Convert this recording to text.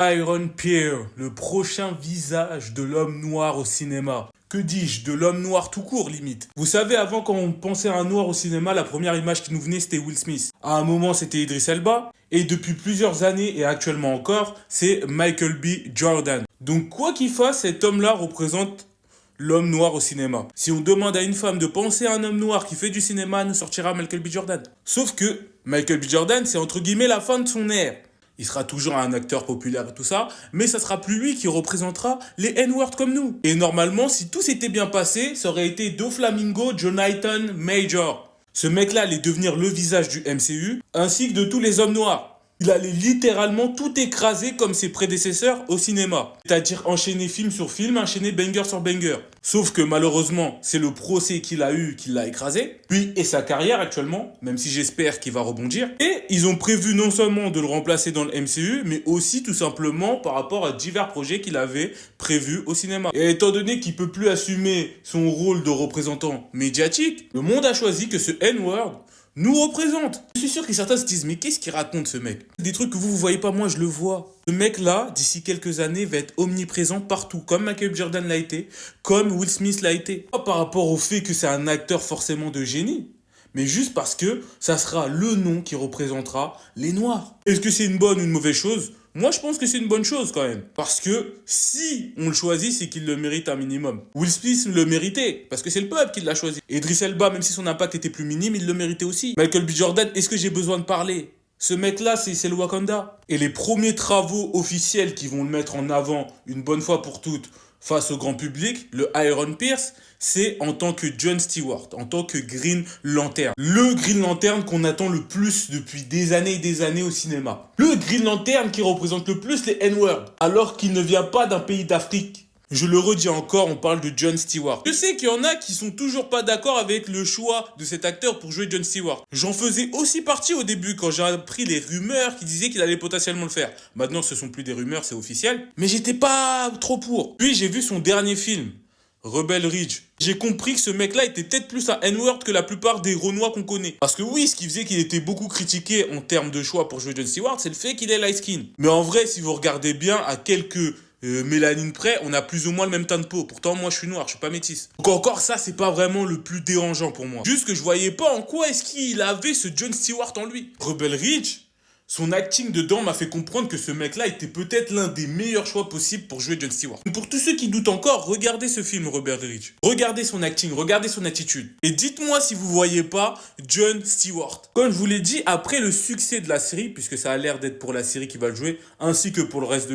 Aaron Pierre, le prochain visage de l'homme noir au cinéma. Que dis-je, de l'homme noir tout court limite. Vous savez, avant quand on pensait à un noir au cinéma, la première image qui nous venait c'était Will Smith. À un moment c'était Idris Elba, et depuis plusieurs années et actuellement encore, c'est Michael B. Jordan. Donc quoi qu'il fasse, cet homme-là représente l'homme noir au cinéma. Si on demande à une femme de penser à un homme noir qui fait du cinéma, nous sortira Michael B. Jordan. Sauf que Michael B. Jordan, c'est entre guillemets la fin de son ère. Il sera toujours un acteur populaire et tout ça, mais ça sera plus lui qui représentera les N-words comme nous. Et normalement, si tout s'était bien passé, ça aurait été Doflamingo Jonathan Major. Ce mec-là allait devenir le visage du MCU, ainsi que de tous les hommes noirs. Il allait littéralement tout écraser comme ses prédécesseurs au cinéma. C'est-à-dire enchaîner film sur film, enchaîner banger sur banger. Sauf que malheureusement, c'est le procès qu'il a eu qui l'a écrasé. Lui et sa carrière actuellement, même si j'espère qu'il va rebondir. Et ils ont prévu non seulement de le remplacer dans le MCU, mais aussi tout simplement par rapport à divers projets qu'il avait prévus au cinéma. Et étant donné qu'il peut plus assumer son rôle de représentant médiatique, le monde a choisi que ce N-word nous représente. Je suis sûr que certains se disent, mais qu'est-ce qu'il raconte ce mec? Des trucs que vous voyez pas, moi je le vois. Ce mec-là, d'ici quelques années, va être omniprésent partout, comme Michael B. Jordan l'a été, comme Will Smith l'a été. Pas par rapport au fait que c'est un acteur forcément de génie, mais juste parce que ça sera le nom qui représentera les Noirs. Est-ce que c'est une bonne ou une mauvaise chose? Moi, je pense que c'est une bonne chose quand même. Parce que si on le choisit, c'est qu'il le mérite un minimum. Will Smith le méritait, parce que c'est le peuple qui l'a choisi. Idris Elba, même si son impact était plus minime, il le méritait aussi. Michael B. Jordan, est-ce que j'ai besoin de parler? Ce mec-là, c'est le Wakanda. Et les premiers travaux officiels qui vont le mettre en avant une bonne fois pour toutes face au grand public, le Iron Pierce, c'est en tant que John Stewart, en tant que Green Lantern. Le Green Lantern qu'on attend le plus depuis des années et des années au cinéma. Le Green Lantern qui représente le plus les N-words, alors qu'il ne vient pas d'un pays d'Afrique. Je le redis encore, on parle de John Stewart. Je sais qu'il y en a qui sont toujours pas d'accord avec le choix de cet acteur pour jouer John Stewart. J'en faisais aussi partie au début quand j'ai appris les rumeurs qui disaient qu'il allait potentiellement le faire. Maintenant, ce sont plus des rumeurs, c'est officiel. Mais j'étais pas trop pour. Puis j'ai vu son dernier film, Rebel Ridge. J'ai compris que ce mec-là était peut-être plus un N-word que la plupart des Renois qu'on connaît. Parce que oui, ce qui faisait qu'il était beaucoup critiqué en termes de choix pour jouer John Stewart, c'est le fait qu'il est light skin. Mais en vrai, si vous regardez bien, à quelques mélanine près, on a plus ou moins le même teint de peau. Pourtant, moi, je suis noir, je suis pas métisse. Donc encore ça, c'est pas vraiment le plus dérangeant pour moi. Juste que je voyais pas en quoi est-ce qu'il avait ce John Stewart en lui. Rebel Ridge, son acting dedans m'a fait comprendre que ce mec-là était peut-être l'un des meilleurs choix possibles pour jouer John Stewart. Pour tous ceux qui doutent encore, regardez ce film Rebel Ridge. Regardez son acting, regardez son attitude. Et dites-moi si vous voyez pas John Stewart. Comme je vous l'ai dit, après le succès de la série, puisque ça a l'air d'être pour la série qui va le jouer, ainsi que pour le reste de